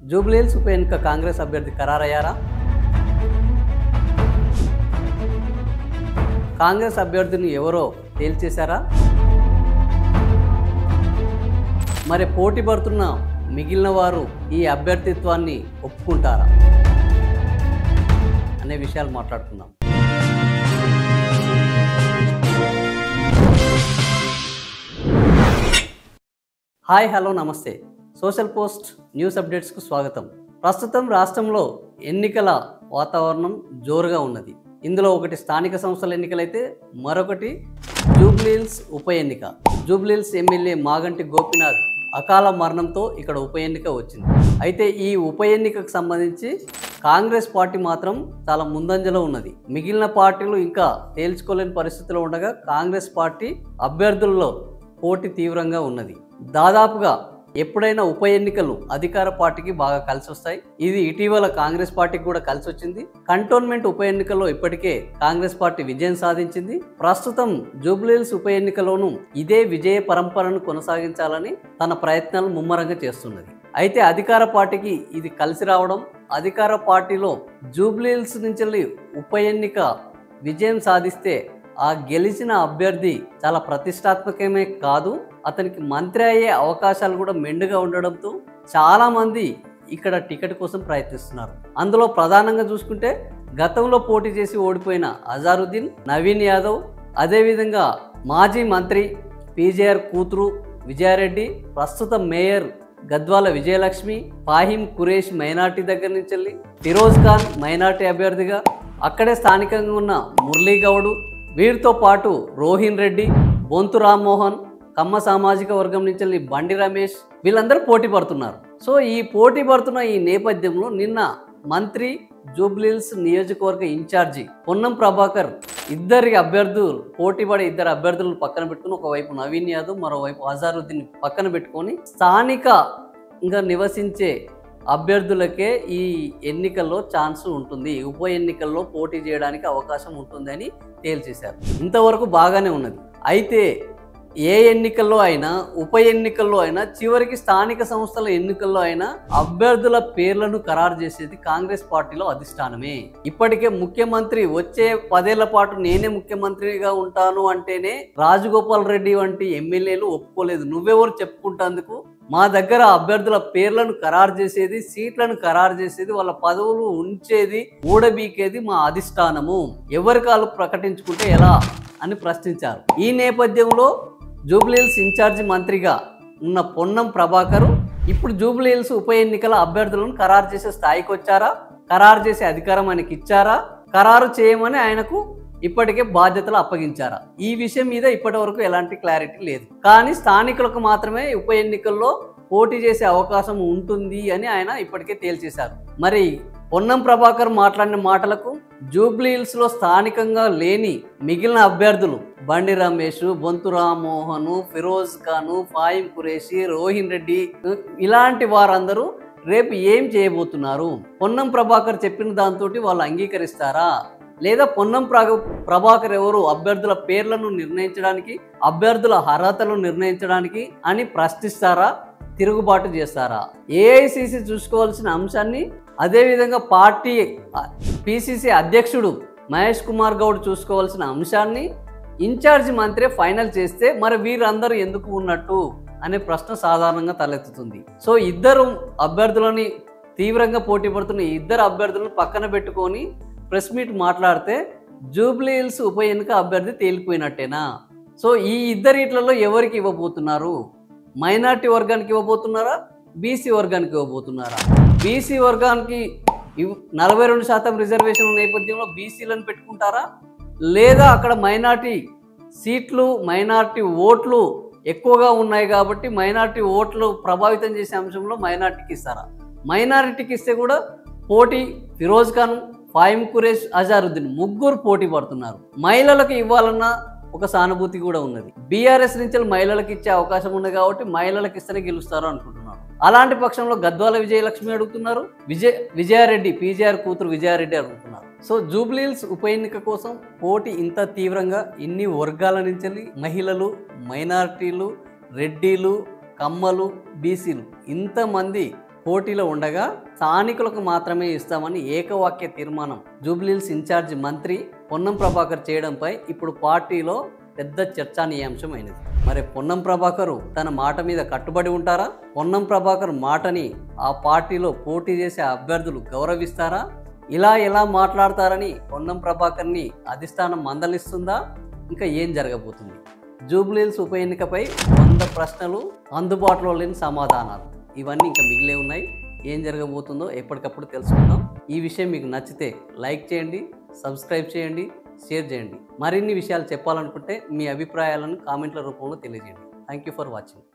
జూబ్లీహిల్స్ ఉప ఎన్నిక కాంగ్రెస్ అభ్యర్థి ఖరారయ్యారా? కాంగ్రెస్ అభ్యర్థిని ఎవరో తేల్చేశారా? మరి పోటీ పడుతున్న మిగిలిన వారు ఈ అభ్యర్థిత్వాన్ని ఒప్పుకుంటారా అనే విషయాలు మాట్లాడుకుందాం. హాయ్, హలో, నమస్తే. సోషల్ పోస్ట్ న్యూస్ అప్డేట్స్కు స్వాగతం. ప్రస్తుతం రాష్ట్రంలో ఎన్నికల వాతావరణం జోరుగా ఉన్నది. ఇందులో ఒకటి స్థానిక సంస్థల ఎన్నికలైతే మరొకటి జూబ్లీహిల్స్ ఉప ఎన్నిక. జూబ్లీహిల్స్ ఎమ్మెల్యే మాగంటి గోపీనాథ్ అకాల మరణంతో ఇక్కడ ఉప ఎన్నిక వచ్చింది. అయితే ఈ ఉప ఎన్నికకు సంబంధించి కాంగ్రెస్ పార్టీ మాత్రం చాలా ముందంజలో ఉన్నది. మిగిలిన పార్టీలు ఇంకా తేల్చుకోలేని పరిస్థితిలో ఉండగా కాంగ్రెస్ పార్టీ అభ్యర్థుల్లో పోటీ తీవ్రంగా ఉన్నది. దాదాపుగా ఎప్పుడైనా ఉప ఎన్నికలు అధికార పార్టీకి బాగా కలిసి వస్తాయి. ఇది ఇటీవల కాంగ్రెస్ పార్టీకి కూడా కలిసి వచ్చింది. కంటోన్మెంట్ ఉప ఎన్నికల్లో ఇప్పటికే కాంగ్రెస్ పార్టీ విజయం సాధించింది. ప్రస్తుతం జూబ్లీహిల్స్ ఉప ఎన్నికలోనూ ఇదే విజయ పరంపరను కొనసాగించాలని తన ప్రయత్నాలు ముమ్మరంగా చేస్తున్నది. అయితే అధికార పార్టీకి ఇది కలిసి రావడం, అధికార పార్టీలో జూబ్లీహిల్స్ నుంచి ఉప ఎన్నిక విజయం సాధిస్తే ఆ గెలిచిన అభ్యర్థి చాలా ప్రతిష్టాత్మకమే కాదు, అతనికి మంత్రి అయ్యే అవకాశాలు కూడా మెండుగా ఉండడంతో చాలామంది ఇక్కడ టికెట్ కోసం ప్రయత్నిస్తున్నారు. అందులో ప్రధానంగా చూసుకుంటే గతంలో పోటీ చేసి ఓడిపోయిన అజారుద్దీన్, నవీన్ యాదవ్, అదేవిధంగా మాజీ మంత్రి పీజేఆర్ కూతురు విజయారెడ్డి, ప్రస్తుత మేయర్ గద్వాల విజయలక్ష్మి, ఫాహిం ఖురేష్ మైనార్టీ దగ్గర నుంచి వెళ్ళి, ఫిరోజ్ ఖాన్ మైనార్టీ అభ్యర్థిగా, అక్కడే స్థానికంగా ఉన్న మురళీ గౌడ్, వీరితో పాటు రోహిన్ రెడ్డి, బొంతు రామ్మోహన్, కమ్మ సామాజిక వర్గం నుంచి బండి రమేష్, వీళ్ళందరూ పోటీ పడుతున్నారు. సో ఈ పోటీ పడుతున్న ఈ నేపథ్యంలో నిన్న మంత్రి, జూబ్లీహిల్స్ నియోజకవర్గ ఇన్ఛార్జి పొన్నం ప్రభాకర్ ఇద్దరు అభ్యర్థులను పక్కన పెట్టుకుని, ఒకవైపు నవీన్ యాదవ్, మరోవైపు అజారుద్దీన్ పక్కన పెట్టుకొని స్థానికంగా నివసించే అభ్యర్థులకే ఈ ఎన్నికల్లో ఛాన్స్ ఉంటుంది, ఉప ఎన్నికల్లో పోటీ చేయడానికి అవకాశం ఉంటుంది అని తేల్చేశారు. ఇంతవరకు బాగానే ఉన్నది. అయితే ఏ ఎన్నికల్లో అయినా, ఉప ఎన్నికల్లో అయినా, చివరికి స్థానిక సంస్థల ఎన్నికల్లో అయినా అభ్యర్థుల పేర్లను ఖరారు చేసేది కాంగ్రెస్ పార్టీలో అధిష్టానమే. ఇప్పటికే ముఖ్యమంత్రి వచ్చే 10 ఏళ్ల పాటు నేనే ముఖ్యమంత్రిగా ఉంటాను అంటేనే రాజగోపాల్ రెడ్డి వంటి ఎమ్మెల్యేలు ఒప్పుకోలేదు. నువ్వెవరు చెప్పుకుంటేందుకు? మా దగ్గర అభ్యర్థుల పేర్లను ఖరారు చేసేది, సీట్లను ఖరారు చేసేది, వాళ్ళ పదవులు ఉంచేది, ఊడబీకేది మా అధిష్టానము. ఎవరికి వాళ్ళు ప్రకటించుకుంటే ఎలా అని ప్రశ్నించారు. ఈ నేపథ్యంలో జూబ్లీహిల్స్ ఇన్ఛార్జి మంత్రిగా ఉన్న పొన్నం ప్రభాకర్ ఇప్పుడు జూబ్లీహిల్స్ ఉప ఎన్నికల అభ్యర్థులను ఖరారు చేసే స్థాయికి వచ్చారా? ఖరారు చేసే అధికారం ఆయనకి ఇచ్చారా? ఖరారు చేయమని ఆయనకు ఇప్పటికే బాధ్యతలు అప్పగించారా? ఈ విషయం మీద ఇప్పటి వరకు ఎలాంటి క్లారిటీ లేదు. కానీ స్థానికులకు మాత్రమే ఉప ఎన్నికల్లో పోటీ చేసే అవకాశం ఉంటుంది అని ఆయన ఇప్పటికే తేల్చేశారు. మరి పొన్నం ప్రభాకర్ మాట్లాడిన మాటలకు జూబ్లీహిల్స్లో స్థానికంగా లేని మిగిలిన అభ్యర్థులు బండి రమేష్, బొంతు రామ్మోహన్, ఫిరోజ్ ఖాన్, ఫాహిం ఖురేషి, రోహిన్ రెడ్డి, ఇలాంటి వారందరూ రేపు ఏం చేయబోతున్నారు? పొన్నం ప్రభాకర్ చెప్పిన దాంతో వాళ్ళు అంగీకరిస్తారా? లేదా పొన్నం ప్రభాకర్ ఎవరు అభ్యర్థుల పేర్లను నిర్ణయించడానికి, అభ్యర్థుల అర్హతలను నిర్ణయించడానికి అని ప్రశ్నిస్తారా? తిరుగుబాటు చేస్తారా? ఏఐసిసి చూసుకోవాల్సిన అంశాన్ని, అదేవిధంగా పార్టీ పిసిసి అధ్యక్షుడు మహేష్ కుమార్ గౌడ్ చూసుకోవాల్సిన అంశాన్ని ఇన్ఛార్జి మంత్రి ఫైనల్ చేస్తే మరి వీరందరూ ఎందుకు ఉన్నట్టు అనే ప్రశ్న సాధారణంగా తలెత్తుతుంది. సో ఇద్దరు అభ్యర్థులని తీవ్రంగా పోటీ పడుతున్న ఇద్దరు అభ్యర్థులను పక్కన పెట్టుకొని ప్రెస్ మీట్ మాట్లాడితే జూబ్లీహిల్స్ ఉప ఎన్నిక అభ్యర్థి తేలిపోయినట్టేనా? సో ఈ ఇద్దరిట్లలో ఎవరికి ఇవ్వబోతున్నారు? మైనార్టీ వర్గానికి ఇవ్వబోతున్నారా? బీసీ వర్గానికి ఇవ్వబోతున్నారా? బీసీ వర్గానికి 42% రిజర్వేషన్ నేపథ్యంలో బీసీలను పెట్టుకుంటారా? లేదా అక్కడ మైనార్టీ సీట్లు, మైనార్టీ ఓట్లు ఎక్కువగా ఉన్నాయి కాబట్టి మైనార్టీ ఓట్లు ప్రభావితం చేసే అంశంలో మైనార్టీకి ఇస్తారా? మైనారిటీకి ఇస్తే కూడా పోటీ ఫిరోజ్ ఖాన్, ఫాహిం ఖురేష్, అజారుద్దీన్ ముగ్గురు పోటీ పడుతున్నారు. మహిళలకు ఇవ్వాలన్న ఒక సానుభూతి కూడా ఉన్నది. బీఆర్ఎస్ నుంచి మహిళలకు ఇచ్చే అవకాశం ఉంది కాబట్టి మహిళలకు ఇస్తేనే గెలుస్తారు అనుకుంటున్నారు. అలాంటి పక్షంలో గద్వాల విజయలక్ష్మి అడుగుతున్నారు, విజయారెడ్డి, పీజేఆర్ కూతురు విజయారెడ్డి అడుగుతున్నారు. సో జూబ్లీహిల్స్ ఉప ఎన్నిక కోసం పోటీ ఇంత తీవ్రంగా ఇన్ని వర్గాల నుంచి మహిళలు, మైనారిటీలు, రెడ్డిలు, కమ్మలు, బీసీలు ఇంతమంది పోటీలో ఉండగా స్థానికులకు మాత్రమే ఇస్తామని ఏకవాక్య తీర్మానం జూబ్లీహిల్స్ ఇన్ఛార్జి మంత్రి పొన్నం ప్రభాకర్ చేయడంపై ఇప్పుడు పార్టీలో పెద్ద చర్చానీయాంశమైనది. మరి పొన్నం ప్రభాకర్ తన మాట మీద కట్టుబడి ఉంటారా? పొన్నం ప్రభాకర్ మాటని ఆ పార్టీలో పోటీ చేసే అభ్యర్థులు గౌరవిస్తారా? ఇలా ఎలా మాట్లాడతారని పొన్నం ప్రభాకర్ని అధిష్టానం మందలిస్తుందా? ఇంకా ఏం జరగబోతుంది? జూబ్లీహిల్స్ ఉప ఎన్నికపై 100 ప్రశ్నలు, అందుబాటులో లేని సమాధానాలు, ఇవన్నీ ఇంకా మిగిలే ఉన్నాయి. ఏం జరగబోతుందో ఎప్పటికప్పుడు తెలుసుకుందాం. ఈ విషయం మీకు నచ్చితే లైక్ చేయండి, సబ్స్క్రైబ్ చేయండి, షేర్ చేయండి. మరిన్ని విషయాలు చెప్పాలనుకుంటే మీ అభిప్రాయాలను కామెంట్ల రూపంలో తెలియజేయండి. Thank you for watching.